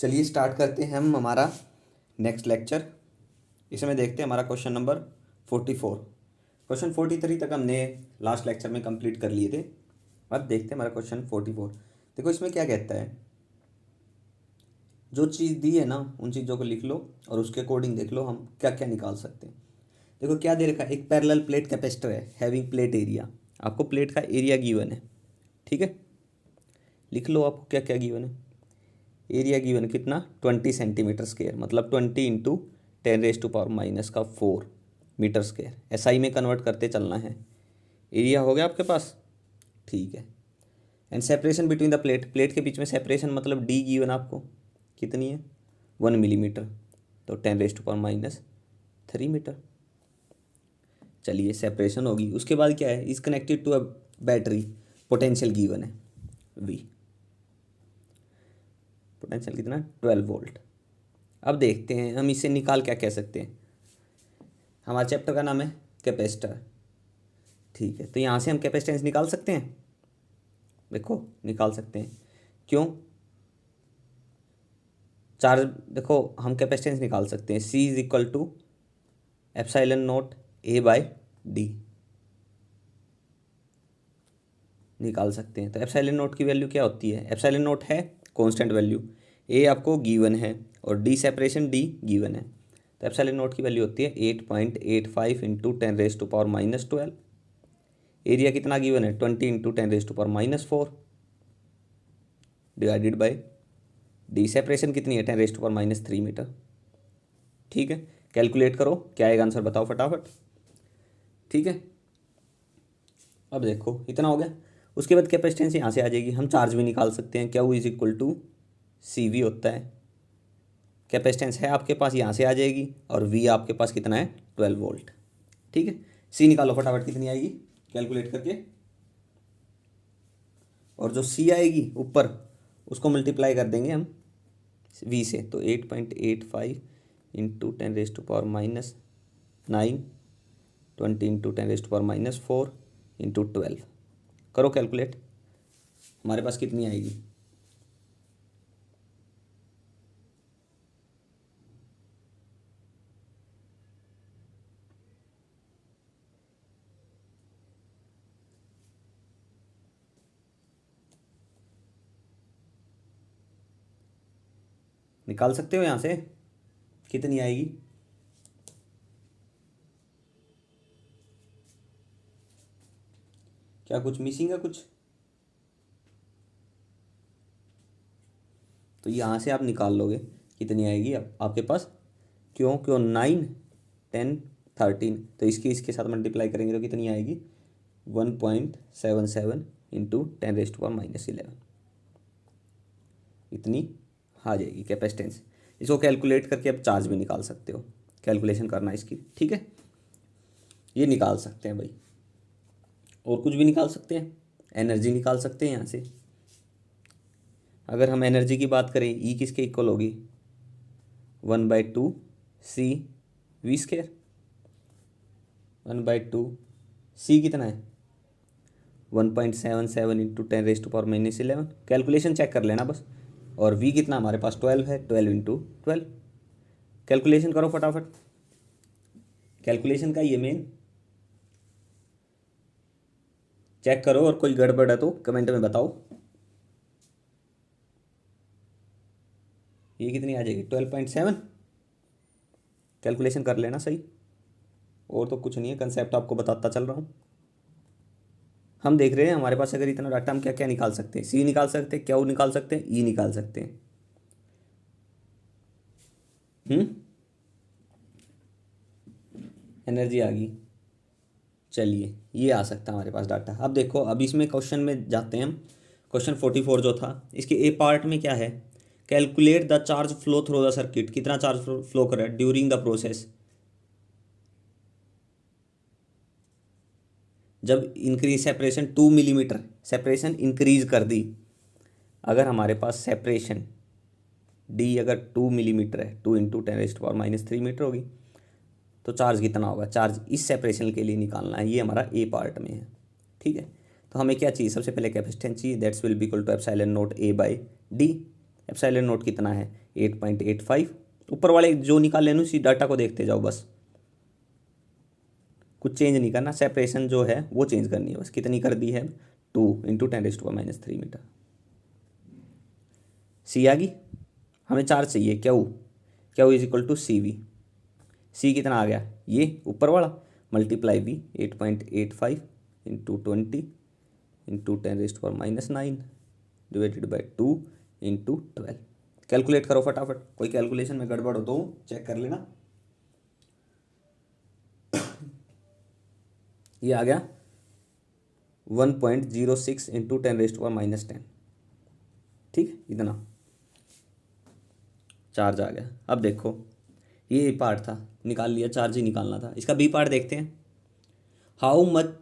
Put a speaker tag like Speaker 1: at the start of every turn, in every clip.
Speaker 1: चलिए स्टार्ट करते हैं हम हमारा नेक्स्ट लेक्चर। इसमें देखते हैं हमारा क्वेश्चन नंबर 44। क्वेश्चन 43 तक हमने लास्ट लेक्चर में कंप्लीट कर लिए थे। अब देखते हैं हमारा क्वेश्चन 44। देखो इसमें क्या कहता है, जो चीज़ दी है ना उन चीज़ों को लिख लो और उसके अकॉर्डिंग देख लो हम क्या क्या निकाल सकते हैं। देखो क्या दे रखा है, एक पैरेलल प्लेट कैपेसिटर है हैविंग प्लेट एरिया। आपको प्लेट का एरिया गिवन है, ठीक है। लिख लो आपको क्या क्या गिवन है। एरिया गिवन कितना 20 सेंटीमीटर स्क्वायर, मतलब 20 इंटू 10⁻⁻⁴ मीटर स्क्वायर। एसआई में कन्वर्ट करते चलना है। एरिया हो गया आपके पास, ठीक है। And separation between the plate, plate के बीच में सेपरेशन मतलब डी गिवन आपको कितनी है 1 मिलीमीटर, तो 10⁻³ मीटर। चलिए सेपरेशन होगी। उसके बाद क्या है, is connected to a battery, potential given है वी, पोटेंशियल कितना 12 वोल्ट। अब देखते हैं हम इसे निकाल क्या कह सकते हैं। हमारे चैप्टर का नाम है कैपेसिटर, ठीक है। तो यहाँ से हम कैपेसिटेंस निकाल सकते हैं। देखो निकाल सकते हैं, क्यों चार्ज, देखो हम कैपेसिटेंस निकाल सकते हैं। C is equal to ε0A/d निकाल सकते हैं। तो ε0 की वैल्यू क्या होती है, ε0 है कांस्टेंट वैल्यू, A आपको गिवन है और D सेपरेशन D गिवन है। तो ε0 की वैल्यू होती है 8.85 इंटू 10⁻⁻12। एरिया कितना गिवन है 20 into 10⁻⁻4 divided by D separation कितनी है 10⁻³ मीटर, ठीक है। कैलकुलेट करो क्या आएगा आंसर, बताओ फटाफट, ठीक है। अब देखो इतना हो गया। उसके बाद कैपेसिटेंस यहाँ से आ जाएगी। हम चार्ज भी निकाल सकते हैं, Q is equal to CV होता है। कैपेसिटेंस है आपके पास, यहाँ से आ जाएगी, और V आपके पास कितना है 12 वोल्ट, ठीक है। C निकालो फटाफट कितनी आएगी कैलकुलेट करके, और जो C आएगी ऊपर उसको मल्टीप्लाई कर देंगे हम V से, तो 8.85 इंटू 10⁻⁻9 20 इंटू 10⁻⁻4 इंटू 12 करो कैलकुलेट, हमारे पास कितनी आएगी। निकाल सकते हो यहाँ से कितनी आएगी। क्या कुछ मिसिंग है कुछ, तो यहाँ से आप निकाल लोगे कितनी आएगी आपके पास। क्यों 9 10 13, तो इसके साथ मल्टीप्लाई करेंगे तो कितनी आएगी 1.77 इंटू 10⁻⁻11 इतनी आ जाएगी कैपेसिटेंस। इसको कैलकुलेट करके आप चार्ज भी निकाल सकते हो, कैलकुलेशन करना इसकी, ठीक है। ये निकाल सकते हैं भाई, और कुछ भी निकाल सकते हैं, एनर्जी निकाल सकते हैं यहाँ से। अगर हम एनर्जी की बात करें, E किसके इक्वल होगी 1/2 CV², 1/2 C कितना है 1.77 इंटू 10⁻⁻11। कैलकुलेशन चेक कर लेना बस। और V कितना हमारे पास 12 है, 12 इंटू 12। कैलकुलेशन करो फटाफट, कैलकुलेशन का ये मेन चेक करो, और कोई गड़बड़ है तो कमेंट में बताओ। ये कितनी आ जाएगी 12.7, कैलकुलेशन कर लेना सही। और तो कुछ नहीं है, कंसेप्ट आपको बताता चल रहा हूँ। हम देख रहे हैं हमारे पास अगर इतना डाटा, हम क्या क्या निकाल सकते हैं। C निकाल सकते हैं, Q निकाल सकते हैं, E निकाल सकते हैं। एनर्जी आ गई, चलिए ये आ सकता है हमारे पास डाटा। अब देखो, अब इसमें क्वेश्चन में जाते हैं हम। क्वेश्चन 44 जो था, इसके ए पार्ट में क्या है, calculate the charge flow through the circuit. कितना चार्ज फ्लो कर रहा है ड्यूरिंग द प्रोसेस, जब increase separation 2 millimetre, separation increase कर दी। अगर हमारे पास सेपरेशन D अगर 2 मिलीमीटर है, 2 इंटू 10⁻³ मीटर होगी, तो चार्ज कितना होगा। चार्ज इस सेपरेशन के लिए निकालना है, ये हमारा ए पार्ट में है, ठीक है। तो हमें क्या चाहिए, सबसे पहले कैपेसिटेंस चाहिए, that's will be equal to ε0A/d। ε0 कितना है 8.85। ऊपर वाले जो निकाल लेना उसी डाटा को देखते जाओ बस, कुछ चेंज नहीं करना, सेपरेशन जो है वो चेंज करनी है बस। कितनी कर दी है? 2 × 10⁻³ मीटर। सी आ गई, हमें चार्ज चाहिए Q is equal to C V. C कितना आ गया? ये ऊपर वाला multiply V 8.85 × 20 × 10⁻⁹ divided by 2 × 12। Calculate करो फटाफट, कोई कैलकुलेशन में गड़बड़ हो तो चेक कर लेना। ये आ गया 1.06 × 10⁻⁻10। ठीक है, इतना चार्ज आ गया। अब देखो ये पार्ट था, निकाल लिया, चार्ज ही निकालना था। इसका बी पार्ट देखते हैं। हाउ मच,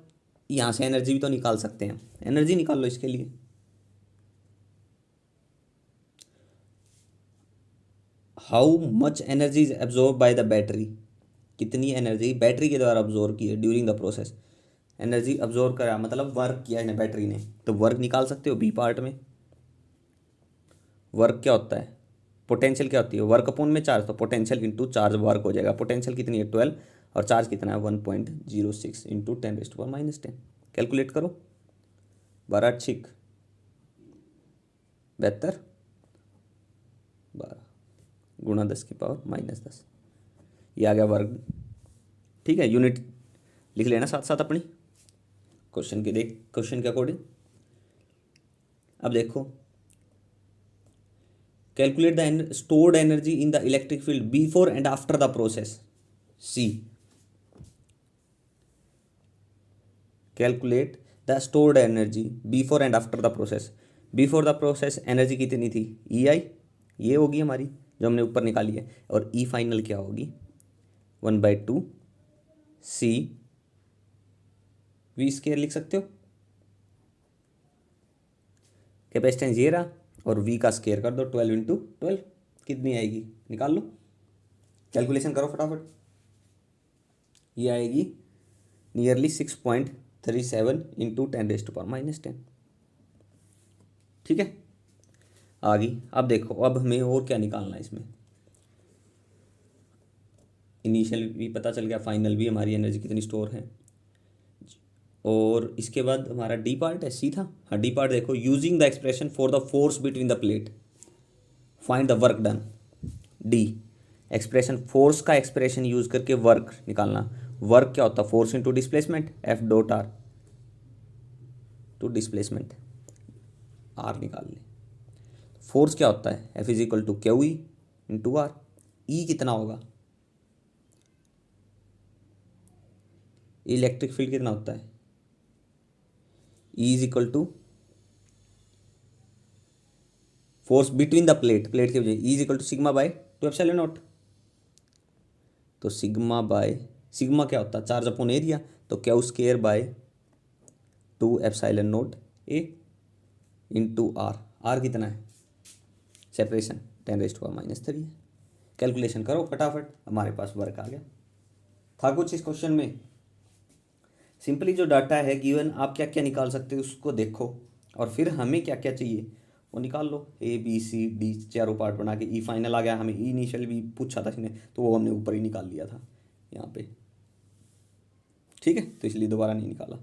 Speaker 1: यहाँ से एनर्जी भी तो निकाल सकते हैं, एनर्जी निकाल लो इसके लिए। How much energy is absorb by the battery, कितनी एनर्जी बैटरी के द्वारा अब्जॉर्व की है during the process. Energy absorb करा मतलब वर्क किया है बैटरी ने, तो वर्क निकाल सकते हो बी पार्ट में। वर्क क्या होता है? पोटेंशियल क्या होती है? वर्क अपॉन में चार्ज, तो पोटेंशियल इंटू चार्ज वर्क हो जाएगा। पोटेंशियल कितनी है? 12, और चार्ज कितना है? 1.06 × 10⁻⁻10। कैलकुलेट करो। 12 छिक 72, 12 गुणा 10⁻−10, ये आ गया वर्ग। ठीक है, यूनिट लिख लेना साथ साथ अपनी क्वेश्चन के अकॉर्डिंग। अब देखो, calculate the stored energy in the electric field before and after the process. See, calculate the stored energy before and after the process. Before the process energy कितनी थी? ई आई, ये होगी हमारी जो हमने ऊपर निकाली है, और ई फाइनल क्या होगी? 1/2 सी वी स्केयर लिख सकते हो। कैपेसिटेंस ये रहा, और वी का स्केयर कर दो 12 × 12, कितनी आएगी? निकाल लो, कैलकुलेशन करो फटाफट। ये आएगी नियरली 6.37 × 10⁻⁻10। ठीक है, आ गई। अब देखो, अब हमें और क्या निकालना है इसमें। इनिशियल भी पता चल गया, फाइनल भी, हमारी एनर्जी कितनी स्टोर है। और इसके बाद हमारा डी पार्ट है, सी था। हाँ, डी पार्ट देखो, using the expression for the force between the plate find the work done. D, expression force का एक्सप्रेशन यूज करके वर्क निकालना। वर्क क्या होता है? Force into displacement, F.R to displacement, R निकाल ले। फोर्स क्या होता है? F is equal to Q E into R. E कितना होगा? इलेक्ट्रिक फील्ड कितना होता है? E is equal to force between the plate, plate की वजह, E is equal to sigma by 2 epsilon nought. तो सिग्मा क्या होता है? चार्ज अपॉन एरिया, तो Q square by 2 epsilon nought A into R. R कितना है? सेपरेशन 10⁻³ है। कैलकुलेशन करो फटाफट, हमारे पास वर्क आ गया। था कुछ इस क्वेश्चन में? सिंपली जो डाटा है गिवन, आप क्या क्या निकाल सकते हो उसको देखो, और फिर हमें क्या क्या चाहिए वो निकाल लो। ए बी सी डी चारों पार्ट बना के। ई फाइनल आ गया, हमें ई इनिशियल भी पूछा था इसने, तो वो हमने ऊपर ही निकाल लिया था यहाँ पे। ठीक है, तो इसलिए दोबारा नहीं निकाला।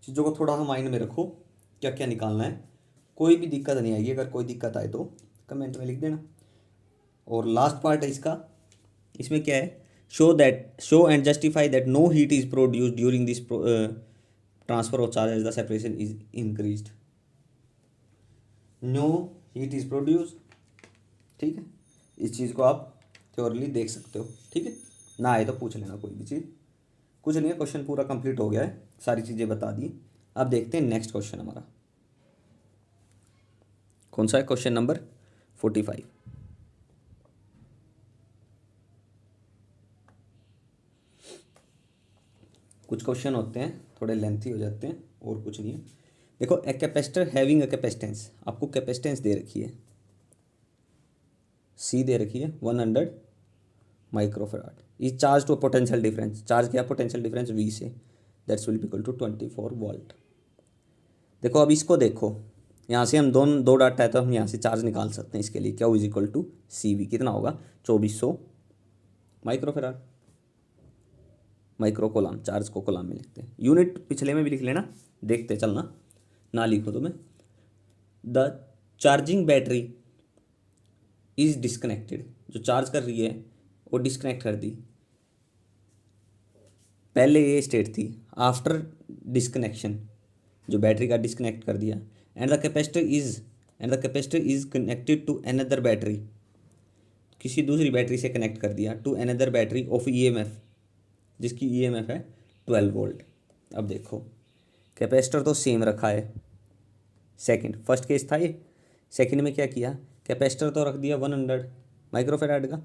Speaker 1: चीज़ों को थोड़ा माइंड में रखो, क्या क्या निकालना है। कोई भी दिक्कत नहीं आएगी, अगर कोई दिक्कत आए तो कमेंट में लिख देना। और लास्ट पार्ट है इसका, इसमें क्या है? Show and justify that no heat is produced during this transfer of charge as the separation is increased. No heat is produced, ठीक है, इस चीज़ को आप थ्योरली देख सकते हो। ठीक है, ना आए तो पूछ लेना कोई भी चीज़, कुछ नहीं है। क्वेश्चन पूरा कंप्लीट हो गया है, सारी चीज़ें बता दी। अब देखते हैं नेक्स्ट क्वेश्चन हमारा कौन सा है। Question number 45। कुछ क्वेश्चन होते हैं थोड़े लेंथी हो जाते हैं, और कुछ नहीं है। देखो, a capacitor having a capacitance, आपको कैपेसिटेंस दे रखी है, सी दे रखी है 100 microfarad. Is charge to potential difference, charge क्या? पोटेंशियल डिफरेंस वी से, that's will be equal to 24 volt. देखो अब इसको देखो, यहाँ से हम दो डाटा है तो हम यहाँ से चार्ज निकाल सकते हैं। इसके लिए क्या is equal to C V कितना होगा 2400 माइक्रोफेराड, माइक्रो कोलाम, चार्ज को कोलाम में लिखते हैं। यूनिट पिछले में भी लिख लेना, देखते चलना, ना लिखो तो मैं। The charging battery is disconnected, जो चार्ज कर रही है वो डिस्कनेक्ट कर दी। पहले ये स्टेट थी, आफ्टर डिस्कनेक्शन जो बैटरी का डिस्कनेक्ट कर दिया। And the capacitor is connected to another battery, किसी दूसरी बैटरी से कनेक्ट कर दिया, to another battery of EMF, जिसकी ईएमएफ है 12 वोल्ट। अब देखो कैपेसिटर तो सेम रखा है, सेकंड फर्स्ट केस था ये। सेकंड में क्या किया, कैपेसिटर तो रख दिया 100 माइक्रोफेराड का,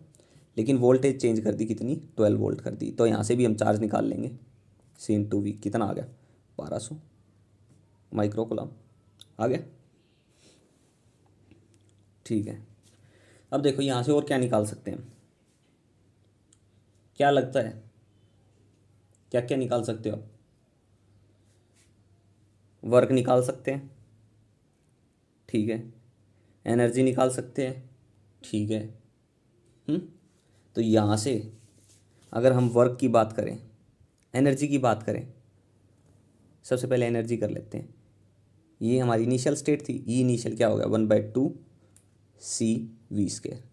Speaker 1: लेकिन वोल्टेज चेंज कर दी, कितनी 12 वोल्ट कर दी। तो यहाँ से भी हम चार्ज निकाल लेंगे, सी इंटू वी कितना आ गया 1200 माइक्रो कोलाम आ गया। ठीक है, अब देखो यहाँ से और क्या निकाल सकते हैं, क्या लगता है क्या क्या निकाल सकते हो आप? वर्क निकाल सकते हैं, ठीक है, एनर्जी निकाल सकते हैं, ठीक है। तो यहाँ से अगर हम वर्क की बात करें, एनर्जी की बात करें, सबसे पहले एनर्जी कर लेते हैं। ये हमारी इनिशियल स्टेट थी, ई इनिशियल क्या हो गया 1/2 सी वी स्क्वायर,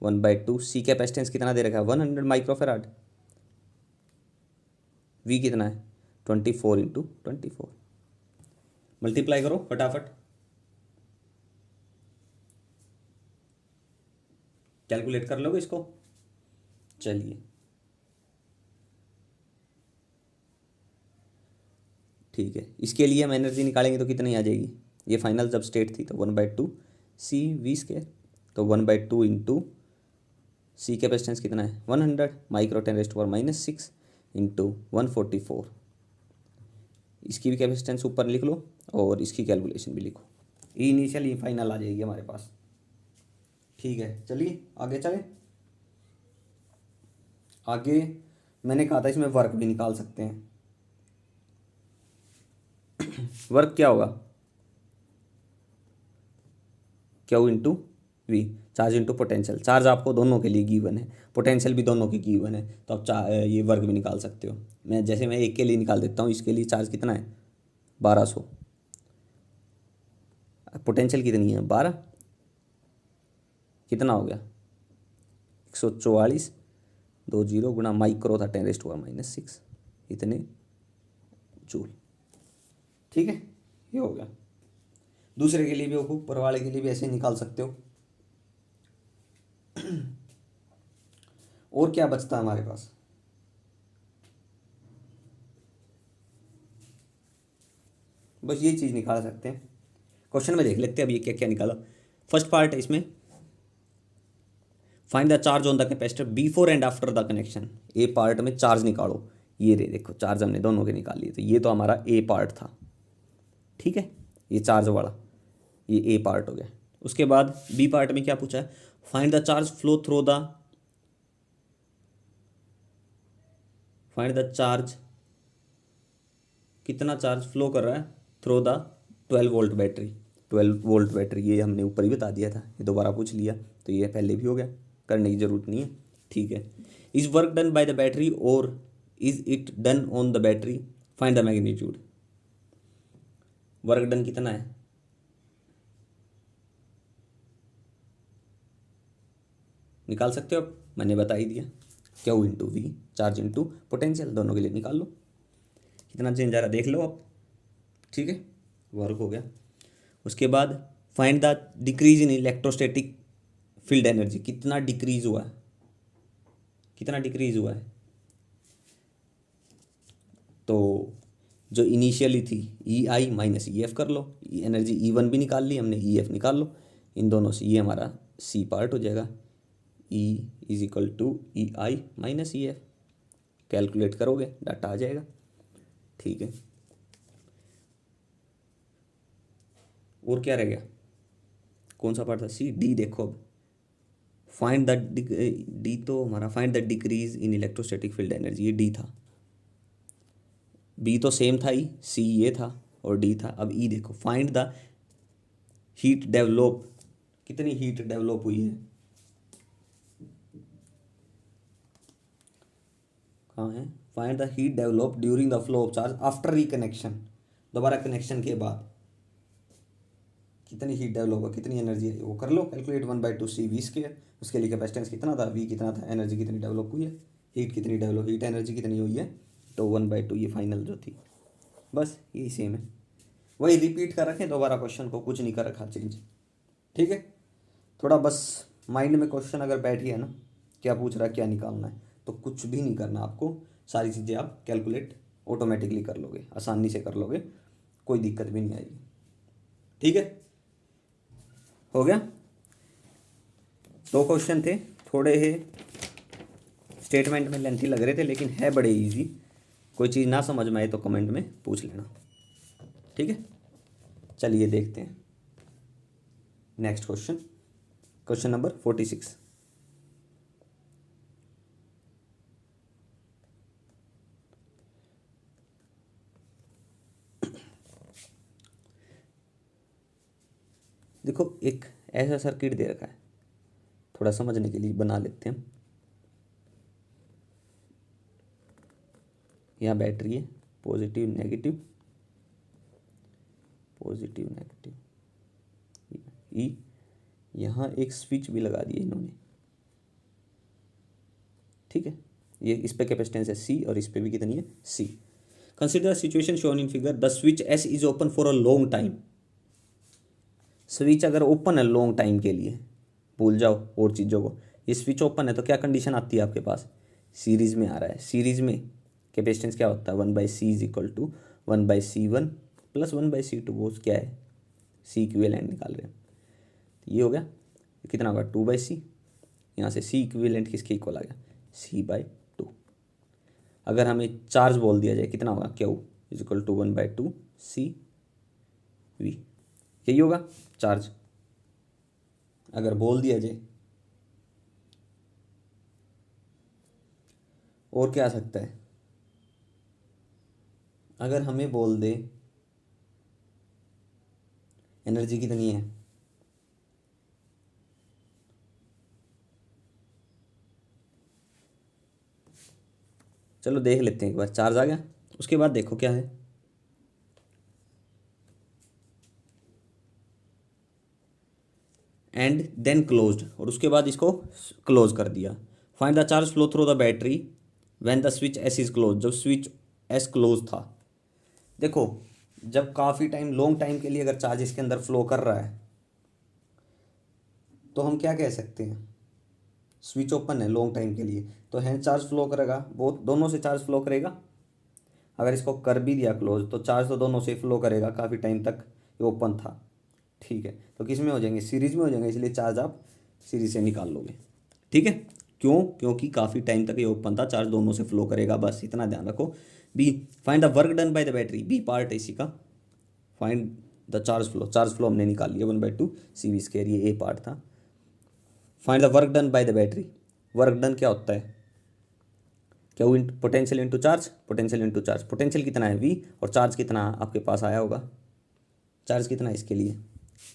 Speaker 1: 1/2 सी कैपेसिटेंस कितना दे रखा है 100 माइक्रोफेराड, वी कितना है 24 इंटू 24, मल्टीप्लाई करो फटाफट, कैलकुलेट कर लोगे इसको। चलिए ठीक है, इसके लिए हम एनर्जी निकालेंगे तो कितनी आ जाएगी, ये फाइनल जब स्टेट थी तो 1/2 सी वी स्क्वायर, तो 1/2 इंटू सी कैपेसिटेंस कितना है 100 माइक्रो 10⁻⁻6 इंटू 144, इसकी भी कैपेसिटेंस ऊपर लिख लो और इसकी कैलकुलेशन भी लिखो, ई इनिशियल ई फाइनल आ जाएगी हमारे पास। ठीक है, चलिए आगे चलें। आगे मैंने कहा था इसमें वर्क भी निकाल सकते हैं। वर्क क्या होगा, Q into V, charge into potential. Charge आपको दोनों के लिए गिवन है, पोटेंशियल भी दोनों की गिवन है, तो आप ये वर्क भी निकाल सकते हो। मैं एक के लिए निकाल देता हूँ, इसके लिए चार्ज कितना है 1200, पोटेंशियल कितनी है 12, कितना हो गया 144, 20 गुना माइक्रो था 10⁻⁻6, इतने जूल। ठीक है, ये हो गया। दूसरे के लिए भी ऊपर वाले के लिए भी ऐसे निकाल सकते हो। और क्या बचता है हमारे पास, बस ये चीज़ निकाल सकते हैं। क्वेश्चन में देख लेते हैं अब ये क्या क्या निकाला। फर्स्ट पार्ट है इसमें, find the charge on the capacitor before and after the connection. A part में चार्ज निकालो, ये रे देखो चार्ज हमने दोनों के निकाल लिए, तो ये तो हमारा ए पार्ट था, ठीक है, ये चार्ज वाला, ये ए पार्ट हो गया। उसके बाद बी पार्ट में क्या पूछा है, find the charge flow through the, find the charge, कितना चार्ज फ्लो कर रहा है through the 12 volt battery, 12 volt battery, ये हमने ऊपर ही बता दिया था, ये दोबारा पूछ लिया तो ये पहले भी हो गया, करने की जरूरत नहीं है। ठीक है, is work done by the battery और is it done on the battery, find the magnitude. Work done कितना है, निकाल सकते हो आप, मैंने बता ही दिया, Q into V, charge into potential, दोनों के लिए निकाल लो, कितना चेंज आ रहा देख लो आप। ठीक है, वर्क हो गया। उसके बाद find the decrease in electrostatic field energy, कितना डिक्रीज हुआ है, कितना डिक्रीज हुआ है, तो जो इनिशियली थी ई आई माइनस ई एफ कर लो, एनर्जी ई वन भी निकाल ली हमने, ई एफ निकाल लो, इन दोनों से ये हमारा सी पार्ट हो जाएगा, E is equal to E I minus E F, calculate करोगे डाटा आ जाएगा। ठीक है, और क्या रह गया, कौन सा पार्ट था, सी डी देखो अब, फाइंड द डी तो हमारा find the decrease in electrostatic field energy, ये डी था, बी तो सेम था ही, सी ये था और डी था। अब ई देखो, फाइंड द हीट डेवलप, कितनी हीट डेवलप हुई है, कहाँ है, find the heat develop during the flow of charge after reconnection, दोबारा कनेक्शन के बाद कितनी हीट डेवलप हुआ, कितनी एनर्जी है, वो कर लो कैलकुलेट, 1/2 CV²। उसके लिए कैपेसिटेंस कितना था, V कितना था, एनर्जी कितनी डेवलप हुई है, हीट कितनी डेवलप, हीट एनर्जी कितनी हुई है, तो 1/2 ये फाइनल जो थी। बस यही सेम है, वही रिपीट कर रखें दोबारा क्वेश्चन को, कुछ नहीं कर रखा चेंज। ठीक है, थोड़ा बस माइंड में क्वेश्चन अगर बैठ गया ना, क्या पूछ रहा है क्या निकालना है, तो कुछ भी नहीं करना आपको, सारी चीज़ें आप कैलकुलेट ऑटोमेटिकली कर लोगे, आसानी से कर लोगे, कोई दिक्कत भी नहीं आएगी। ठीक है, हो गया। 2 क्वेश्चन थे, थोड़े ही स्टेटमेंट में लेंथी लग रहे थे, लेकिन है बड़े इजी। कोई चीज़ ना समझ में आए तो कमेंट में पूछ लेना। ठीक है, चलिए देखते हैं नेक्स्ट क्वेश्चन, क्वेश्चन नंबर 46। देखो एक ऐसा सर्किट दे रखा है, थोड़ा समझने के लिए बना लेते हैं। यहाँ बैटरी है, positive negative, positive negative E, यहाँ एक स्विच भी लगा दिया इन्होंने। ठीक है, ये इस पे कैपेसिटेंस है C और इस पे भी कितनी है C। Consider situation shown in figure, the switch S is open for a long time. Switch अगर ओपन है लॉन्ग टाइम के लिए, भूल जाओ और चीज़ों को, ये स्विच ओपन है तो क्या कंडीशन आती है आपके पास, सीरीज में आ रहा है। सीरीज में कैपेसिटेंस क्या होता है, 1/C is equal to 1/C1 plus 1/C2, वो क्या है C इक्विवेलेंट निकाल रहे हैं। तो ये हो गया, कितना होगा 2/C, यहाँ से C इक्विवेलेंट किसके इक्वल आ गया, C/2। अगर हमें चार्ज बोल दिया जाए कितना होगा, Q is equal to 1/2CV, यही होगा चार्ज अगर बोल दिया जाए। और क्या आ सकता है, अगर हमें बोल दे एनर्जी कितनी है, चलो देख लेते हैं एक बार, चार्ज आ गया, उसके बाद देखो क्या है, एंड देन क्लोज्ड, और उसके बाद इसको क्लोज कर दिया। Find the charge flow through the battery when the switch S is close, जब स्विच एस क्लोज था। देखो जब काफ़ी टाइम लॉन्ग टाइम के लिए अगर चार्ज इसके अंदर फ्लो कर रहा है तो हम क्या कह सकते हैं, स्विच ओपन है लॉन्ग टाइम के लिए तो हैंड चार्ज फ्लो करेगा, बहुत दोनों से चार्ज फ्लो करेगा। अगर इसको कर भी दिया क्लोज तो चार्ज तो दोनों से फ्लो करेगा, काफ़ी टाइम तक ये ओपन था। ठीक है, तो किस में हो जाएंगे, सीरीज में हो जाएंगे, इसलिए चार्ज आप सीरीज से निकाल लोगे। ठीक है, क्यों, क्योंकि काफ़ी टाइम तक ये ओपन था, चार्ज दोनों से फ्लो करेगा, बस इतना ध्यान रखो। B, find the work done by the battery, B part है इसी का। Find the charge flow, charge flow हमने निकाल लिया 1/2CV², ये ए पार्ट था। Find the work done by the battery, work done क्या होता है, क्या वो potential into charge, potential into charge, potential कितना है V और चार्ज कितना आपके पास आया होगा, चार्ज कितना है इसके लिए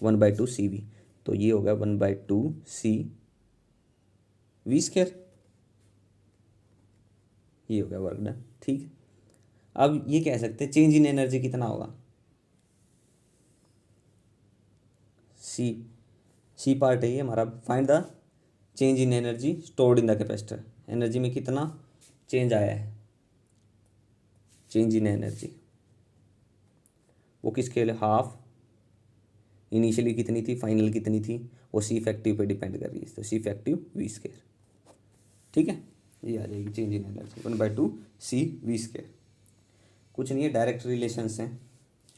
Speaker 1: 1/2CV, तो ये हो गया 1/2CV², ये हो गया वर्क डन। ठीक है, अब ये कह सकते हैं चेंज इन एनर्जी कितना होगा, सी पार्ट है ये हमारा। Find the change in energy stored in the capacitor, energy में कितना चेंज आया है, चेंज इन एनर्जी वो किसके लिए, हाफ, इनिशियली कितनी थी, फाइनल कितनी थी, वो C इफेक्टिव पे डिपेंड कर रही है, तो C इफेक्टिव V²। ठीक है, ये आ जाएगी चेंज इन एनर्जी 1/2CV²। कुछ नहीं है, डायरेक्ट रिलेशंस हैं।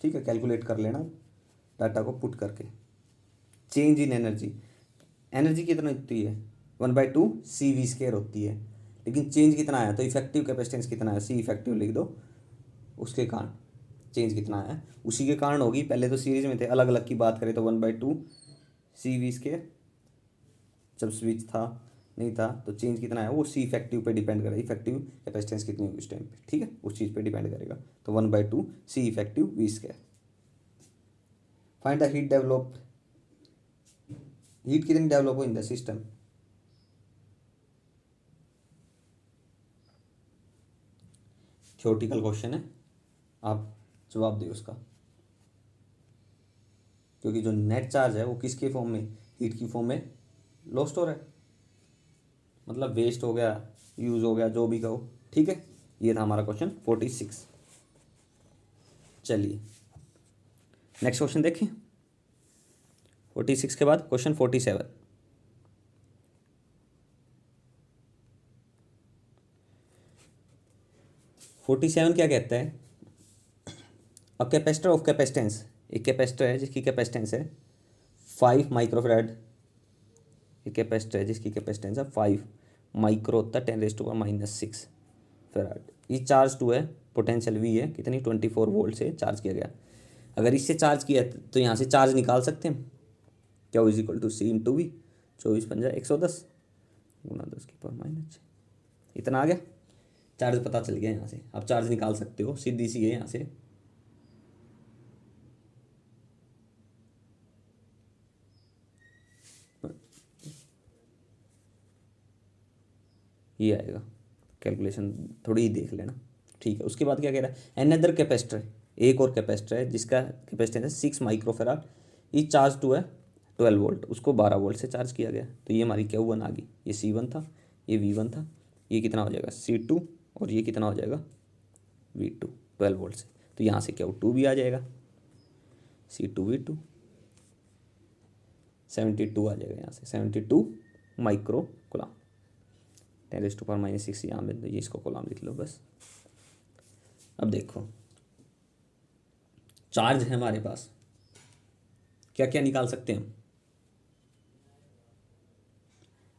Speaker 1: ठीक है, कैलकुलेट कर लेना डाटा को पुट करके। चेंज इन एनर्जी, एनर्जी कितना होती है 1/2CV² होती है, लेकिन चेंज कितना आया, तो इफेक्टिव कैपेसिटेंस कितना है, C इफेक्टिव लिख दो, उसके कारण चेंज कितना है उसी के कारण होगी। पहले तो सीरीज में थे, अलग अलग की बात करें तो 1/2CV², जब स्विच था नहीं था तो चेंज कितना है वो C इफेक्टिव पे डिपेंड करेगा, इफेक्टिव कैपेसिटेंस कितनी होगी उस टाइम पे। ठीक है, उस चीज़ पे डिपेंड करेगा, तो 1/2C effective V²। Find the heat develop heat कितनी डेवलप हो in the system? Theoretical question है, आप जवाब दे उसका, क्योंकि जो नेट चार्ज है वो किसके फॉर्म में, हीट की फॉर्म में लॉस्ट हो रहा है, मतलब वेस्ट हो गया, यूज़ हो गया, जो भी कहो। ठीक है, ये था हमारा क्वेश्चन 46। चलिए नेक्स्ट क्वेश्चन देखें। 46 के बाद क्वेश्चन 47। क्या कहता है? अ कैपेसिटर ऑफ कैपेसिटेंस, एक कैपेसिटर है जिसकी कैपेसिटेंस है 5 माइक्रोफैराड, एक कैपेसिटर है जिसकी कैपेसिटेंस है 5 माइक्रो तक 10⁻⁻6 फैराड। ये चार्ज टू है, पोटेंशियल वी है कितनी, 24 वोल्ट से चार्ज किया गया। अगर इससे चार्ज किया तो यहाँ से चार्ज निकाल सकते हैं, क्या is equal to C into V, 24×110 गुना 10⁻⁻6, इतना आ गया। चार्ज पता चल गया, यहाँ से आप चार्ज निकाल सकते हो, सीधी सी है यहाँ से। ये आएगा, कैलकुलेशन थोड़ी ही देख लेना। ठीक है, उसके बाद क्या कह रहा है? एनदर कैपेसिटर, एक और कैपेसिटर है जिसका कैपेसिटेंस है 6 माइक्रोफेराड, ये चार्ज टू है 12 वोल्ट, उसको 12 वोल्ट से चार्ज किया गया। तो ये हमारी Q1 आ गई, ये C1 था, ये V1 था, ये कितना हो जाएगा C2, और ये कितना हो जाएगा V2 12 वोल्ट से। तो यहाँ से Q2 भी आ जाएगा, C2V2 72 आ जाएगा, यहाँ से 72 माइक्रो कोलाम, 10⁻⁻6 यहाँ में, तो ये इसको कोलाम लिख लो बस। अब देखो चार्ज है हमारे पास, क्या क्या निकाल सकते हैं हम?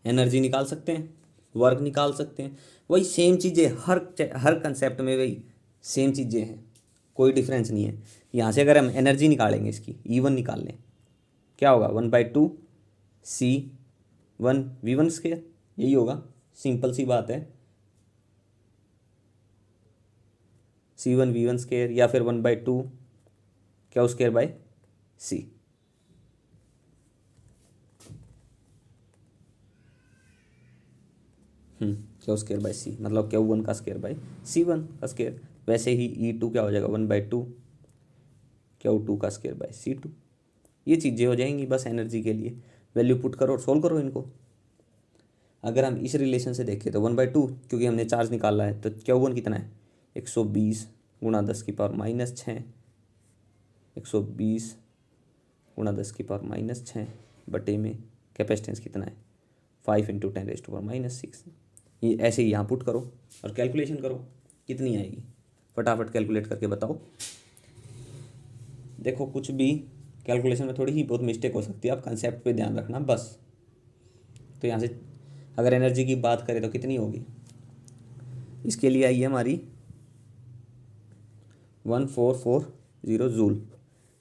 Speaker 1: एनर्जी निकाल सकते हैं, वर्क निकाल सकते हैं, वही सेम चीज़ें, हर कंसेप्ट में वही सेम चीज़ें हैं, कोई डिफरेंस नहीं है। यहाँ से अगर हम एनर्जी निकालेंगे, इसकी E1 निकाल लें, क्या होगा 1/2 C1V1², यही होगा, सिंपल सी बात है। C1V1² या फिर 1/2 Q²/C। Q²/C मतलब Q1 का स्क्वायर बाई C1 का स्क्वायर। वैसे ही E2 क्या हो जाएगा 1/2 Q2 का स्क्वायर बाई C2। ये चीज़ें हो जाएंगी बस एनर्जी के लिए। वैल्यू पुट करो और सोल्व करो इनको। अगर हम इस रिलेशन से देखें तो 1/2, क्योंकि हमने चार्ज निकाला है, तो Q1 कितना है 120 गुणा 10⁻⁻6, 120 गुणा 10⁻⁻6 बटे में कैपेसिटेंस कितना है 5 × 10⁻⁻6। ये ऐसे ही यहाँ पुट करो और कैलकुलेशन करो, कितनी आएगी फटाफट कैलकुलेट करके बताओ। देखो कुछ भी कैलकुलेशन में थोड़ी ही बहुत मिस्टेक हो सकती है, आप कंसेप्ट पे ध्यान रखना बस। तो यहाँ से अगर एनर्जी की बात करें तो कितनी होगी, इसके लिए आई है हमारी 1440 जूल,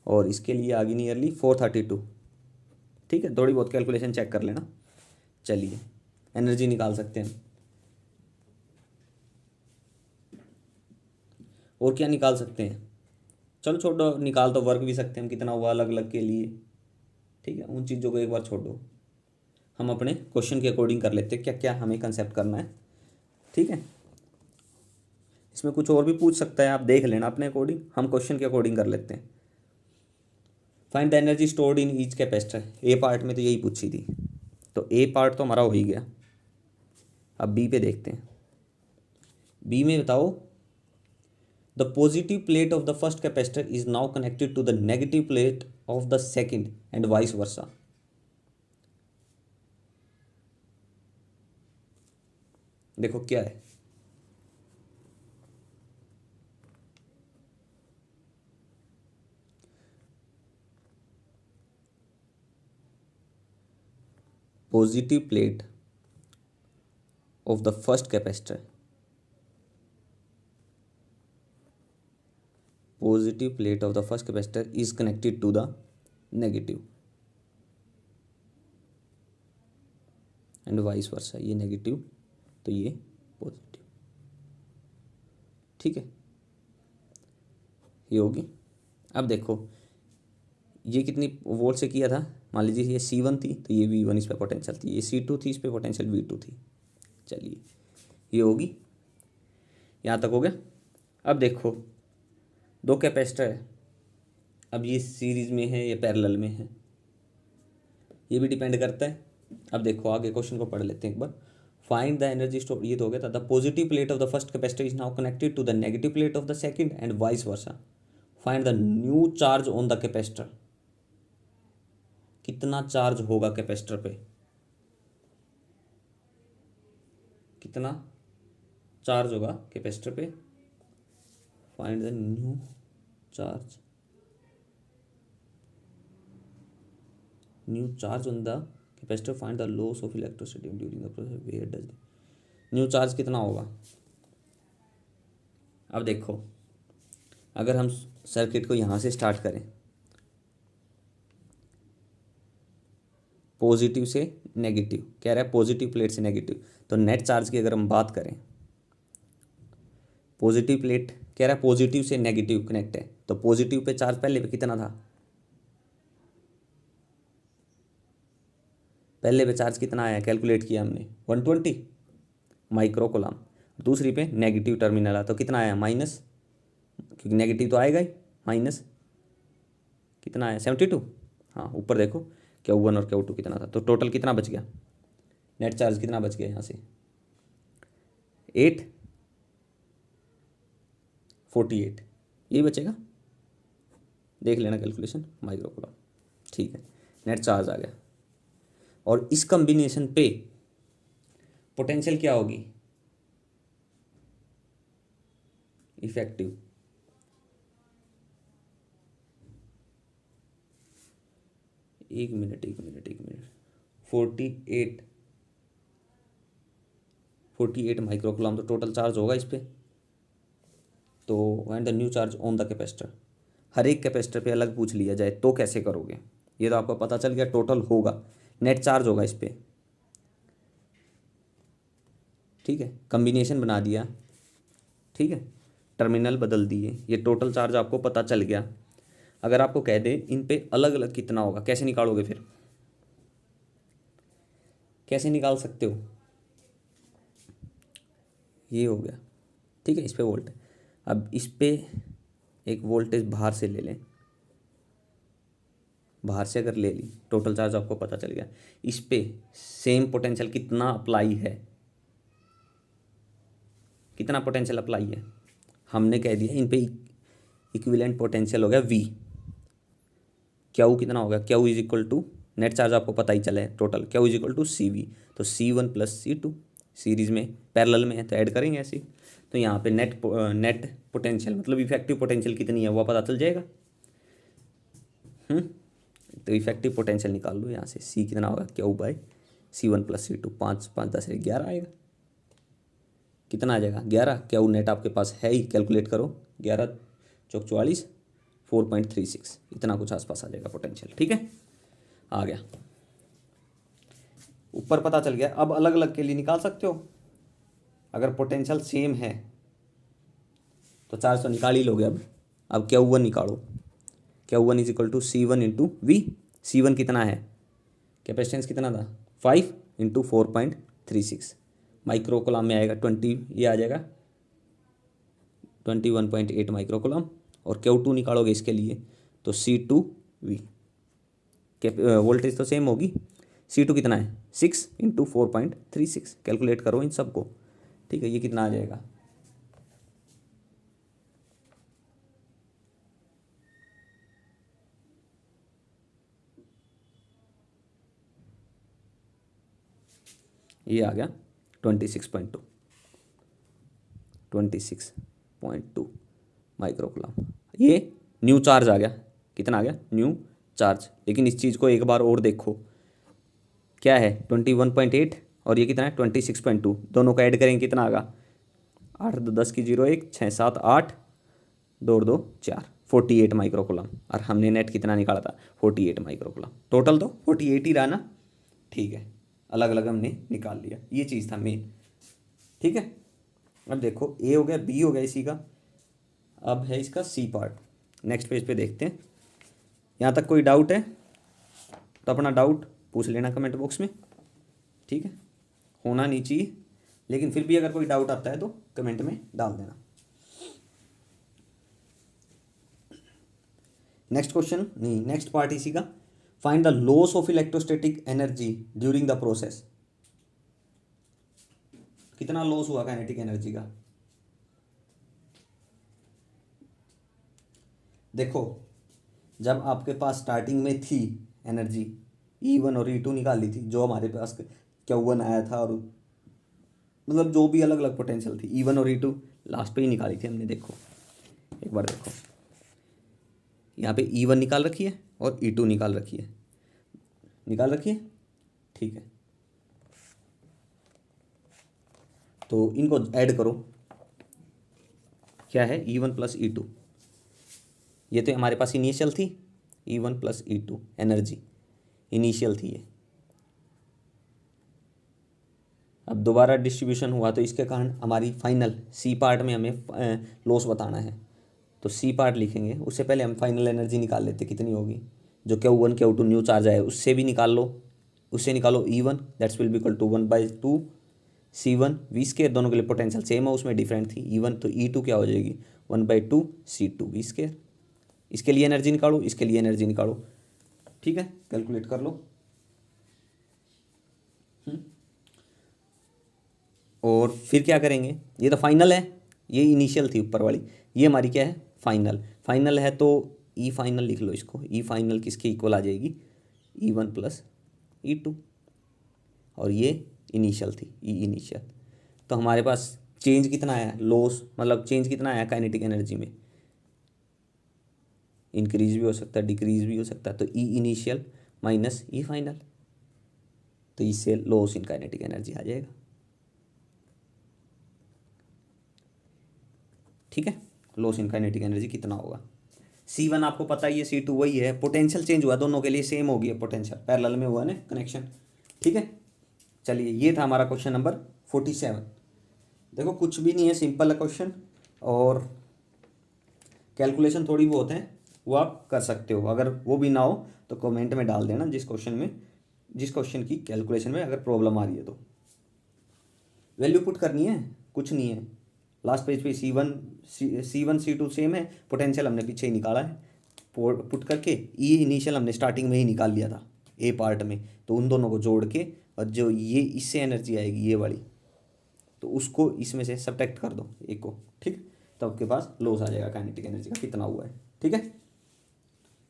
Speaker 1: और इसके लिए आ गई नियरली 432। ठीक है, थोड़ी बहुत कैलकुलेशन चेक कर लेना। चलिए एनर्जी निकाल सकते हैं, और क्या निकाल सकते हैं, चलो छोड़ो, निकाल तो वर्क भी सकते हैं हम, कितना हुआ अलग अलग के लिए। ठीक है, उन चीज़ों को एक बार छोड़ो, हम अपने क्वेश्चन के अकॉर्डिंग कर लेते हैं क्या क्या हमें कंसेप्ट करना है। ठीक है, इसमें कुछ और भी पूछ सकता है, आप देख लेना अपने अकॉर्डिंग, हम क्वेश्चन के अकॉर्डिंग कर लेते हैं। Find the energy stored in each capacitor, A part में तो यही पूछी थी, तो ए पार्ट तो हमारा हो ही गया। अब बी पे देखते हैं, बी में बताओ the positive plate of the first capacitor is now connected to the negative plate of the second and vice versa. देखो क्या है, positive plate of the first capacitor, positive plate of the first capacitor is connected to the negative and vice versa, ये negative तो ये positive. ठीक है, ये होगी। अब देखो ये कितनी वोल्ट से किया था मान लीजिए ये C1 थी तो ये V1 इस पर पोटेंशियल थी, ये C2 थी इस पर पोटेंशियल V2 थी। चलिए ये होगी, यहाँ तक हो गया। अब देखो दो कैपेसिटर है, अब ये सीरीज में है या पैरेलल में है ये भी डिपेंड करता है। अब देखो आगे क्वेश्चन को पढ़ लेते हैं एक बार। फाइंड द एनर्जी स्टोर, ये तो हो गया था। The positive plate of the first capacitor is now connected to the negative plate of the second and vice versa. Find the new charge on the capacitor, कितना charge होगा capacitor पे, कितना charge होगा कैपेसिटर पे। Find the new charge, new charge on the capacitor, find the loss of electricity during the process, where does new charge कितना होगा। अब देखो अगर हम सर्किट को यहाँ से स्टार्ट करें, पॉजिटिव से नेगेटिव कह रहा है, पॉजिटिव प्लेट से नेगेटिव, तो नेट चार्ज की अगर हम बात करें, पॉजिटिव प्लेट कह रहा है पॉजिटिव से नेगेटिव कनेक्ट है, तो पॉजिटिव पे चार्ज पहले पे कितना था, पहले पे चार्ज कितना आया कैलकुलेट किया हमने 120 माइक्रो कूलम। दूसरी पे नेगेटिव टर्मिनल है तो कितना आया माइनस, क्योंकि नेगेटिव तो आएगा ही, माइनस कितना आया 72। हाँ ऊपर देखो Q1 और Q2 कितना था, तो टोटल कितना बच गया, नेट चार्ज कितना बच गया यहाँ से 848, यही बचेगा, देख लेना कैलकुलेशन माइक्रो कूलम। ठीक है नेट चार्ज आ गया। और इस कॉम्बिनेशन पे पोटेंशियल क्या होगी, इफेक्टिव, एक मिनट 48 माइक्रो कूलम तो टोटल चार्ज होगा इस पे। तो and the new charge on the capacitor, हर एक कैपेसिटर पे अलग पूछ लिया जाए तो कैसे करोगे, ये तो आपको पता चल गया टोटल होगा, नेट चार्ज होगा इस पे। ठीक है कॉम्बिनेशन बना दिया, ठीक है टर्मिनल बदल दिए, ये टोटल चार्ज आपको पता चल गया। अगर आपको कह दे इन पे अलग अलग कितना होगा, कैसे निकालोगे फिर, कैसे निकाल सकते हो, ये हो गया। ठीक है इस पे वोल्ट, अब इस पे एक वोल्टेज बाहर से ले लें, बाहर से अगर ले ली टोटल चार्ज आपको पता चल गया। इस पे सेम पोटेंशियल कितना अप्लाई है, कितना पोटेंशियल अप्लाई है, हमने कह दिया इन पे इक्विवेलेंट पोटेंशियल हो गया V। क्यू कितना होगा, Q is equal to, net charge आपको पता ही चला है total, Q is equal to CV, तो C1 प्लस C2 सीरीज में पैरेलल में है तो ऐड करेंगे ऐसे। तो यहाँ पे नेट पोटेंशियल मतलब इफेक्टिव पोटेंशियल कितनी है वो पता चल जाएगा। तो इफेक्टिव पोटेंशियल निकाल लो यहाँ से, C कितना होगा Q/C1 प्लस C2, 5 5 10 11 आएगा, कितना आ जाएगा 11। Q नेट आपके पास है ही, कैलकुलेट करो, 11 चौक 44 4.36 इतना कुछ आसपास आ जाएगा पोटेंशियल। ठीक है आ गया, ऊपर पता चल गया। अब अलग अलग के लिए निकाल सकते हो, अगर पोटेंशियल सेम है तो चार्ज तो निकाल ही लोगे। अब Q1 निकालो, Q1 is equal to C1 into V। C1 कितना है, कैपेसिटेंस कितना था 5 इंटू 4.36 माइक्रो कूलम में आएगा 20, ये आ जाएगा 21.8 माइक्रो कूलम। और Q2 निकालोगे इसके लिए तो C2V, वोल्टेज तो सेम होगी, C2 कितना है 6 इंटू 4.36, कैलकुलेट करो इन सबको। ठीक है ये कितना आ जाएगा, ये आ गया 26.2 माइक्रो कूलम। ये न्यू चार्ज आ गया, कितना आ गया न्यू चार्ज। लेकिन इस चीज़ को एक बार और देखो, क्या है 21.8 और ये कितना है 26.2, दोनों का ऐड करेंगे कितना आएगा 8 2 10 की 0 1 6 7 8 2 2 4 48 माइक्रो कूलम। और हमने नेट कितना निकाला था 48 माइक्रो कूलम, टोटल तो 48 ही रहा ना। ठीक है अलग अलग हमने निकाल लिया, ये चीज़ था मेन। ठीक है अब देखो A हो गया, B हो गया इसी का, अब है इसका C पार्ट। नेक्स्ट पेज पे देखते हैं, यहाँ तक कोई डाउट है तो अपना डाउट पूछ लेना कमेंट बॉक्स में, ठीक है, होना नहीं चाहिए, लेकिन फिर भी अगर कोई डाउट आता है तो कमेंट में डाल देना। नेक्स्ट क्वेश्चन नहीं, नेक्स्ट पार्ट इसी का, find the loss of electrostatic energy during the process. कितना लॉस हुआ काइनेटिक एनर्जी का। देखो जब आपके पास स्टार्टिंग में थी एनर्जी E1 और E2 निकाली थी, जो हमारे पास Q1 आया था, और मतलब जो भी अलग अलग पोटेंशियल थी E1 और E2 लास्ट पे ही निकाली थी हमने। देखो एक बार देखो, यहाँ पे E1 निकाल रखी है और E2 निकाल रखी है, निकाल रखी है, ठीक है। तो इनको ऐड करो, क्या है E1 प्लस E2, ये तो हमारे पास इनिशियल थी, E1 plus E2 energy initial थी ये। अब दोबारा डिस्ट्रीब्यूशन हुआ तो इसके कारण हमारी फाइनल सी पार्ट में हमें लॉस बताना है, तो सी पार्ट लिखेंगे। उससे पहले हम फाइनल एनर्जी निकाल लेते कितनी होगी, जो Q1 Q2 न्यू चार्ज आया उससे भी निकाल लो, उससे निकालो E1 that's will be equal to 1/2 C1 V square, दोनों के लिए पोटेंशियल सेम है, उसमें डिफरेंट थी E1, तो E2 क्या हो जाएगी 1/2 C2 V स्केयर। इसके लिए एनर्जी निकालो, इसके लिए एनर्जी निकालो, ठीक है, कैलकुलेट कर लो। और फिर क्या करेंगे, ये तो फाइनल है, ये इनिशियल थी ऊपर वाली, ये हमारी क्या है फाइनल। फाइनल है तो ई फाइनल लिख लो इसको, ई फाइनल किसके इक्वल आ जाएगी E1 प्लस E2, और ये इनिशियल थी ई इनिशियल। तो हमारे पास चेंज कितना आया, लॉस मतलब चेंज कितना आया काइनेटिक एनर्जी में, इंक्रीज भी हो सकता है डिक्रीज भी हो सकता है, तो ई इनिशियल माइनस ई फाइनल, तो इससे लॉस इन काइनेटिक एनर्जी आ जाएगा, ठीक है। लॉस इन काइनेटिक एनर्जी कितना होगा, C1 आपको पता ही है, C2 वही है, पोटेंशियल चेंज हुआ दोनों के लिए सेम हो गया, पोटेंशियल पैरेलल में हुआ ना कनेक्शन, ठीक है। चलिए ये था हमारा क्वेश्चन नंबर 47। देखो कुछ भी नहीं है, सिंपल है क्वेश्चन, और कैलकुलेशन थोड़ी बहुत है वो आप कर सकते हो, अगर वो भी ना हो तो कमेंट में डाल देना जिस क्वेश्चन की कैलकुलेशन में अगर प्रॉब्लम आ रही है तो। वैल्यू पुट करनी है, कुछ नहीं है, लास्ट पेज पे C1 C2 सेम है, पोटेंशियल हमने पीछे ही निकाला है, पुट करके ई इनिशियल हमने स्टार्टिंग में ही निकाल लिया था ए पार्ट में, तो उन दोनों को जोड़ के, और जो ये इससे एनर्जी आएगी ये वाली, तो उसको इसमें से सब्ट्रैक्ट कर दो एक को, ठीक, तो आपके पास लॉस आ जाएगा काइनेटिक एनर्जी का कितना हुआ है, ठीक है।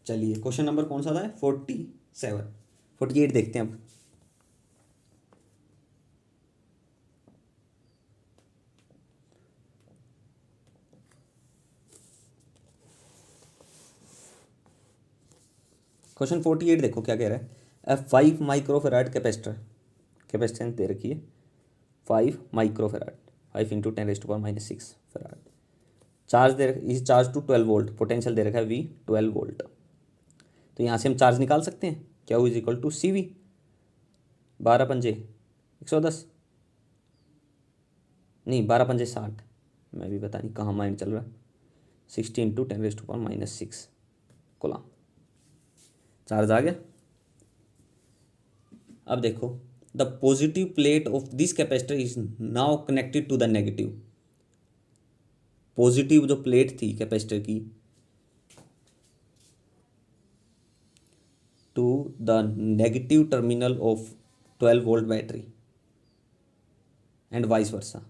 Speaker 1: चलिए क्वेश्चन नंबर कौन सा था, 47, 48 देखते हैं अब। क्वेश्चन 48 देखो क्या कह रहा है, 5 माइक्रोफेराड कैपेसिटेंस दे रखी है, 5 माइक्रोफेराड, 5 × 10⁻⁻6 फराड, चार्ज दे रखा, इस चार्ज टू 12 वोल्ट, पोटेंशियल दे रखा है V 12 वोल्ट। तो यहाँ से हम चार्ज निकाल सकते हैं, क्या इज इक्वल टू CV 12 पंजे 110, नहीं 12 पंजे 60, मैं भी पता नहीं कहाँ माइंड चल रहा है, 60 × 10⁻⁻6 कोला चार्ज आ गया। अब देखो the positive plate of this capacitor is now connected to the negative, positive जो प्लेट थी कैपेसिटर की to the negative terminal of 12 volt battery and vice versa,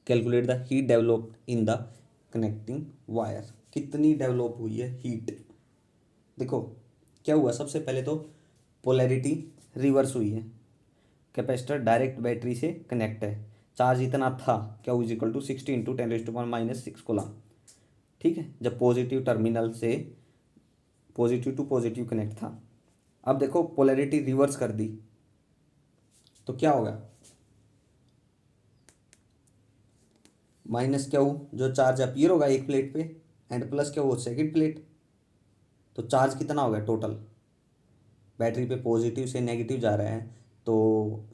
Speaker 1: calculate the heat developed in the connecting wire. कितनी develop हुई है heat, देखो क्या हुआ, सबसे पहले तो पोलैरिटी रिवर्स हुई है, कैपेसिटर डायरेक्ट बैटरी से कनेक्ट है, चार्ज इतना था, क्या इज इक्वल टू 60 × 10⁻⁻6 कोलम, ठीक है, जब पॉजिटिव टर्मिनल से पॉजिटिव टू पॉजिटिव कनेक्ट था। अब देखो पोलैरिटी रिवर्स कर दी तो क्या होगा, माइनस Q जो चार्ज अपीयर होगा एक प्लेट पे, and plus Q second plate, तो चार्ज कितना हो गया टोटल, बैटरी पे पॉजिटिव से नेगेटिव जा रहा है तो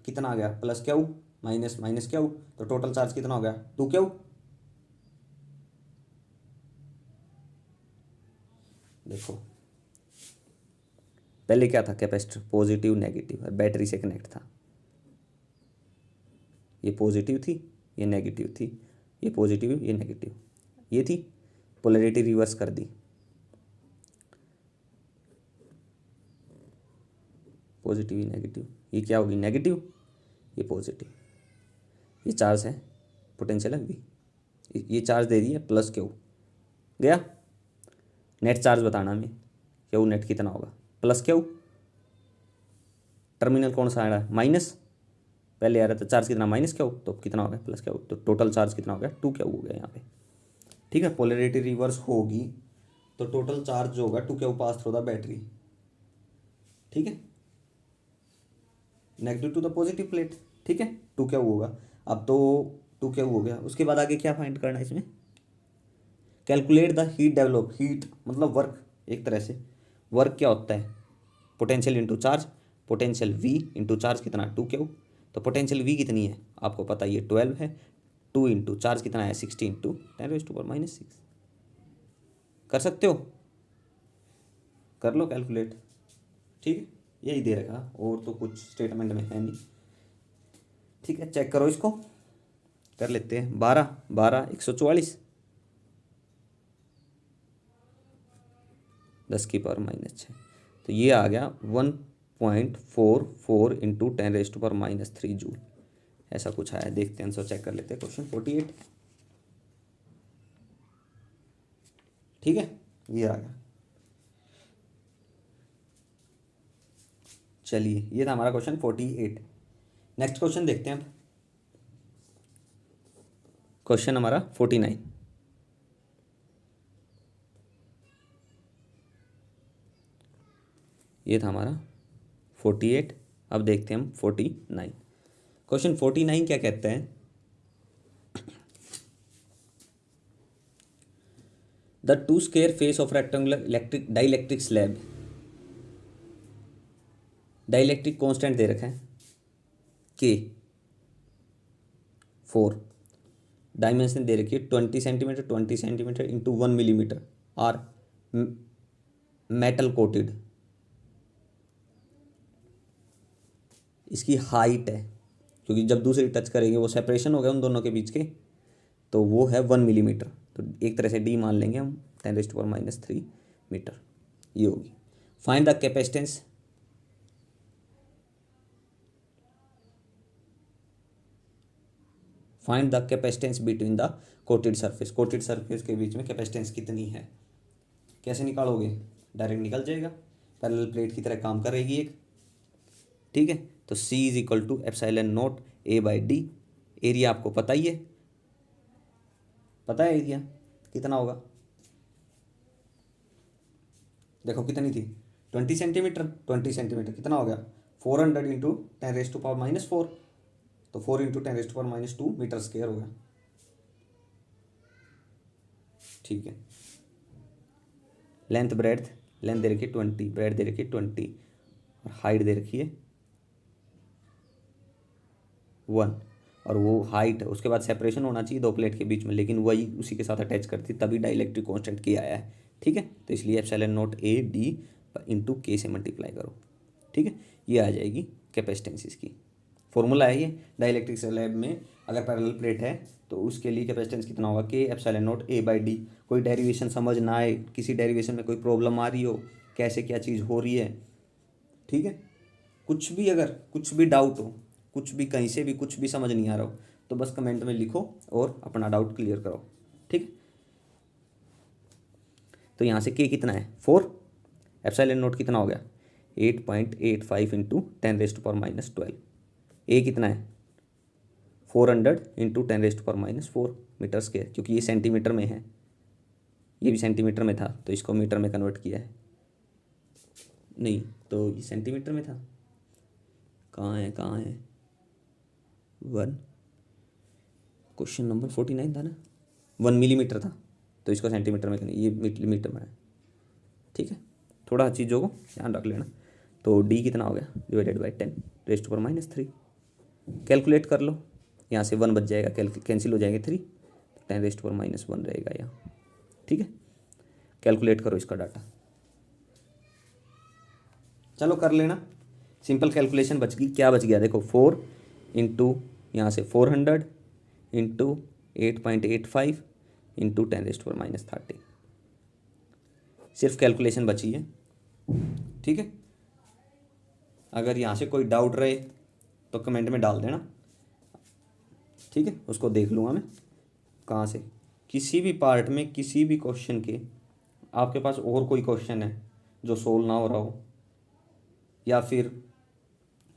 Speaker 1: कितना आ गया +Q माइनस Q, तो टोटल चार्ज कितना हो गया 2Q। देखो पहले क्या था, कैपेसिटर पॉजिटिव नेगेटिव और बैटरी से कनेक्ट था। ये पॉजिटिव थी, ये नेगेटिव थी, ये पॉजिटिव ये नेगेटिव, ये थी। पोलैरिटी रिवर्स कर दी, पॉजिटिव ये नेगेटिव, ये क्या होगी नेगेटिव, ये पॉजिटिव। ये चार्ज है, पोटेंशियल है वी, ये चार्ज दे दिया प्लस क्यू गया। नेट चार्ज बताना हमें, क्यू नेट कितना होगा, प्लस क्यू। टर्मिनल कौन सा आ रहा है, माइनस, पहले आ रहा था चार्ज कितना माइनस क्यू, तो कितना हो गया प्लस क्यू, तो टोटल चार्ज कितना हो गया 2 क्यू हो गया यहाँ पे। ठीक है, पोलैरिटी रिवर्स होगी तो टोटल चार्ज जो होगा 2 Q pass through the battery. ठीक है, negative to the positive plate. ठीक है, 2 क्यू होगा। अब तो 2 क्यू हो गया, उसके बाद आगे क्या फाइंड करना है इसमें, calculate the heat develop, heat मतलब वर्क, एक तरह से वर्क क्या होता है, potential into charge, potential V into charge कितना 2 क्यू। तो पोटेंशियल वी कितनी है आपको पता, ये 12 है, 2 इंटू चार्ज कितना है 60 इंटू 10⁻⁻⁶। कर सकते हो, कर लो कैलकुलेट। ठीक है, यही दे रखा, और तो कुछ स्टेटमेंट में है नहीं। ठीक है, चेक करो इसको, कर लेते हैं। 12 12 144, 10⁻⁻6, तो ये आ गया 1.44 इंटू 10⁻³ जूल, ऐसा कुछ आया। देखते हैं आंसर, चेक कर लेते हैं। क्वेश्चन 48। ठीक है, ये आ गया। चलिए, ये था हमारा क्वेश्चन 48। नेक्स्ट क्वेश्चन देखते हैं अब, क्वेश्चन हमारा 49। ये था हमारा 48। अब देखते हैं हम 49। क्वेश्चन 49 क्या कहते हैं, the two square face of rectangular electric dielectric slab, dielectric constant दे रखा है के 4, डायमेंशन दे रखी है 20 centimetre 20 centimetre into 1 millimetre, are metal coated. इसकी हाइट है, क्योंकि जब दूसरी टच करेंगे वो सेपरेशन हो गया उन दोनों के बीच के, तो वो है 1 मिलीमीटर, तो एक तरह से डी मान लेंगे हम 10⁻³ मीटर, ये होगी। Find the capacitance, find the capacitance between the coated surface, coated surface के बीच में कैपेसिटेंस कितनी है। कैसे निकालोगे, डायरेक्ट निकल जाएगा, पैरेलल प्लेट की तरह काम करेगी एक। ठीक है, तो C is equal to ε0 A/d। Area आपको पता ही है, पता है एरिया कितना होगा, देखो कितनी थी 20 सेंटीमीटर, 20 सेंटीमीटर कितना हो गया 400 इंटू 10⁻⁻⁴, तो 4 इंटू 10⁻⁻² मीटर स्क्वायर हो गया। ठीक है, लेंथ ब्रेड्थ, लेंथ दे रखी है 20, ब्रेड दे रखी है 20, और हाइट दे रखी है 1, और वो हाइट है। उसके बाद सेपरेशन होना चाहिए दो प्लेट के बीच में, लेकिन वही उसी के साथ अटैच करती, तभी डाइलेक्ट्रिक कांस्टेंट के आया है। ठीक है, तो इसलिए ε0 AD इंटू के से मल्टीप्लाई करो। ठीक है, ये आ जाएगी कैपेसिटेंस इसकी। फॉर्मूला है ये, डाइलेक्ट्रिक स्लैब में अगर पैरेलल प्लेट है तो उसके लिए कैपेसिटेंस कितना होगा के ε0 A/d। कोई डेरिवेशन समझ ना आए, किसी डेरिवेशन में कोई प्रॉब्लम आ रही हो, कैसे क्या चीज़ हो रही है, ठीक है, कुछ भी अगर कुछ भी डाउट हो, कुछ भी कहीं से भी कुछ भी समझ नहीं आ रहा हो, तो बस कमेंट में लिखो और अपना डाउट क्लियर करो। ठीक, तो यहाँ से के कितना है 4, ε0 कितना हो गया 8.85 इंटू 10⁻⁻12, ए कितना है 400 इंटू 10⁻⁻4 मीटर स्क्वायर, क्योंकि ये सेंटीमीटर में है, ये भी सेंटीमीटर में था तो इसको मीटर में कन्वर्ट किया है, नहीं तो ये सेंटीमीटर में था, कहाँ है 1, क्वेश्चन नंबर 49 था ना, 1 मिलीमीटर था तो इसको सेंटीमीटर में करनी, ये मिलीमीटर में है। ठीक है, थोड़ा चीज़ों को ध्यान रख लेना। तो डी कितना हो गया डिवाइडेड बाई 10⁻⁻3, कैलकुलेट कर लो, यहाँ से 1 बच जाएगा, कैंसिल हो जाएंगे 3, तो 10⁻⁻1 रहेगा यहाँ। ठीक है, कैलकुलेट करो इसका डाटा। चलो कर लेना, सिंपल कैलकुलेशन बच गई। क्या बच गया देखो, 4 इंटू यहाँ से 400 इंटू 8.85 इंटू 10⁻⁻30, सिर्फ कैलकुलेशन बची है। ठीक है, अगर यहाँ से कोई डाउट रहे तो कमेंट में डाल देना। ठीक है, उसको देख लूँगा मैं कहाँ से। किसी भी पार्ट में किसी भी क्वेश्चन के आपके पास और कोई क्वेश्चन है जो सोल्व ना हो रहा हो, या फिर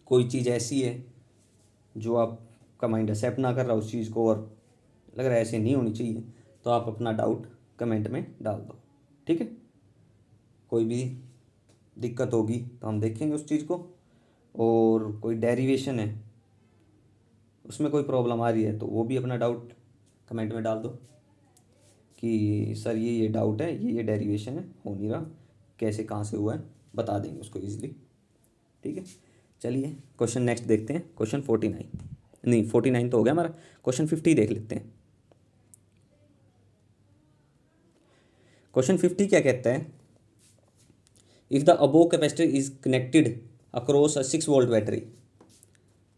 Speaker 1: कोई चीज़ ऐसी है जो आपका माइंड एक्सेप्ट ना कर रहा उस चीज़ को और लग रहा है ऐसे नहीं होनी चाहिए, तो आप अपना डाउट कमेंट में डाल दो। ठीक है, कोई भी दिक्कत होगी तो हम देखेंगे उस चीज़ को। और कोई डेरिवेशन है उसमें कोई प्रॉब्लम आ रही है तो वो भी अपना डाउट कमेंट में डाल दो कि सर ये डाउट है, ये डेरिवेशन है, हो नहीं रहा, कैसे कहाँ से हुआ है, बता देंगे उसको ईजिली। ठीक है, चलिए क्वेश्चन नेक्स्ट देखते हैं। क्वेश्चन 49 नहीं 49 तो हो गया हमारा, क्वेश्चन 50 देख लेते हैं। क्वेश्चन 50 क्या कहता है, if the above capacitor is connected across a 6 volt battery.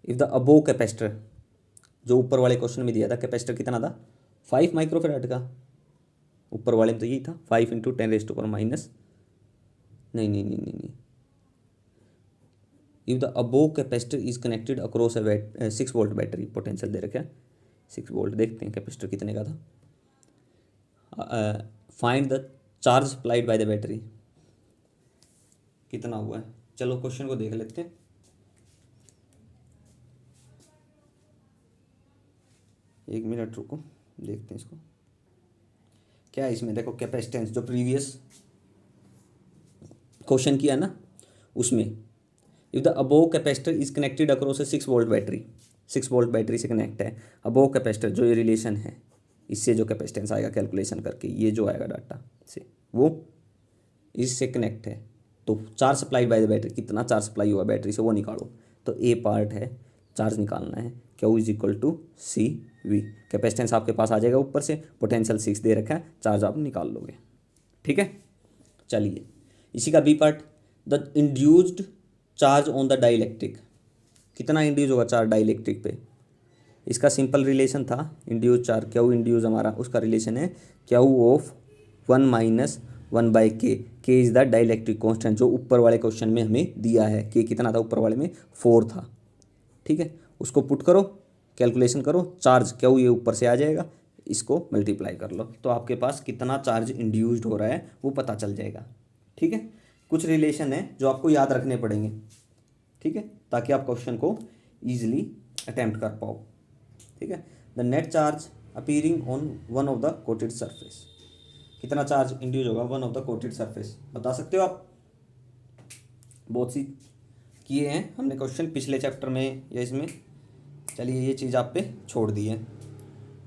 Speaker 1: If the above capacitor, जो ऊपर वाले क्वेश्चन में दिया था कैपेसिटर कितना था, 5 माइक्रोफेराड का, ऊपर वाले में तो यही था 5 इंटू 10⁻⁻, नहीं, if the above capacitor is connected across a 6 volt battery, potential दे रखा है 6 वोल्ट, देखते हैं कैपेसिटर कितने का था। Find the charge supplied by the battery, कितना हुआ है। चलो क्वेश्चन को देख लेते हैं। एक मिनट रुको, देखते हैं इसको क्या है इसमें। देखो कैपेसिटेंस जो प्रीवियस क्वेश्चन किया ना उसमें, if the above capacitor is connected across A 6 volt battery, 6 volt battery से कनेक्ट है। अबोव कैपेसिटर जो ये रिलेशन है, इससे जो कैपेसिटेंस आएगा कैलकुलेशन करके, ये जो आएगा डाटा से, वो इससे कनेक्ट है। तो charge supply bye the battery, कितना चार्ज सप्लाई हुआ बैटरी से वो निकालो। तो ए पार्ट है, चार्ज निकालना है, Q is equal to C V. Capacitance आपके पास आ जाएगा ऊपर से, पोटेंशियल 6 दे रखा है, चार्ज आप निकाल लोगे। ठीक है, चलिए इसी का B part, the induced charge on the dielectric, कितना इंड्यूज होगा चार्ज डाइलेक्ट्रिक पे। इसका सिंपल रिलेशन था इंड्यूज चार्ज, Q इंड्यूज हमारा उसका रिलेशन है Q of 1 minus 1/K। K is the dielectric constant, जो ऊपर वाले क्वेश्चन में हमें दिया है। K कितना था ऊपर वाले में, 4 था। ठीक है, उसको पुट करो, कैलकुलेशन करो, चार्ज Q ये ऊपर से आ जाएगा, इसको मल्टीप्लाई कर लो तो आपके पास कितना चार्ज इंड्यूस्ड हो रहा है वो पता चल जाएगा। ठीक है, कुछ रिलेशन है जो आपको याद रखने पड़ेंगे। ठीक है, ताकि आप क्वेश्चन को ईजिली अटैम्प्ट कर पाओ। ठीक है, the net charge appearing on one of the coated surface, कितना चार्ज इंड्यूस होगा one of the coated surface, बता सकते हो आप। बहुत सी किए हैं हमने क्वेश्चन पिछले चैप्टर में या इसमें। चलिए ये चीज़ आप पे छोड़ दी है।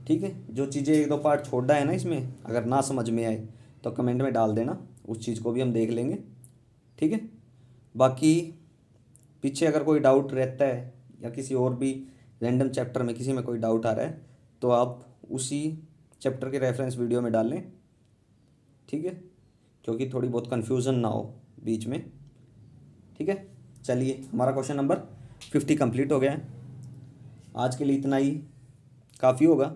Speaker 1: ठीक है, जो चीज़ें एक दो पार्ट छोड़ा है ना इसमें, अगर ना समझ में आए तो कमेंट में डाल देना, उस चीज़ को भी हम देख लेंगे। ठीक है, बाकी पीछे अगर कोई डाउट रहता है या किसी और भी रैंडम चैप्टर में किसी में कोई डाउट आ रहा है तो आप उसी चैप्टर के रेफरेंस वीडियो में डाल लें। ठीक है, क्योंकि थोड़ी बहुत कन्फ्यूज़न ना हो बीच में। ठीक है, चलिए हमारा क्वेश्चन नंबर 50 कंप्लीट हो गया है। आज के लिए इतना ही काफ़ी होगा।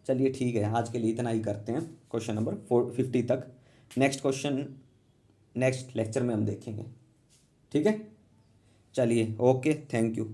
Speaker 1: चलिए ठीक है, आज के लिए इतना ही करते हैं क्वेश्चन नंबर 50 तक। नेक्स्ट क्वेश्चन नेक्स्ट लेक्चर में हम देखेंगे। ठीक है, चलिए ओके, थैंक यू।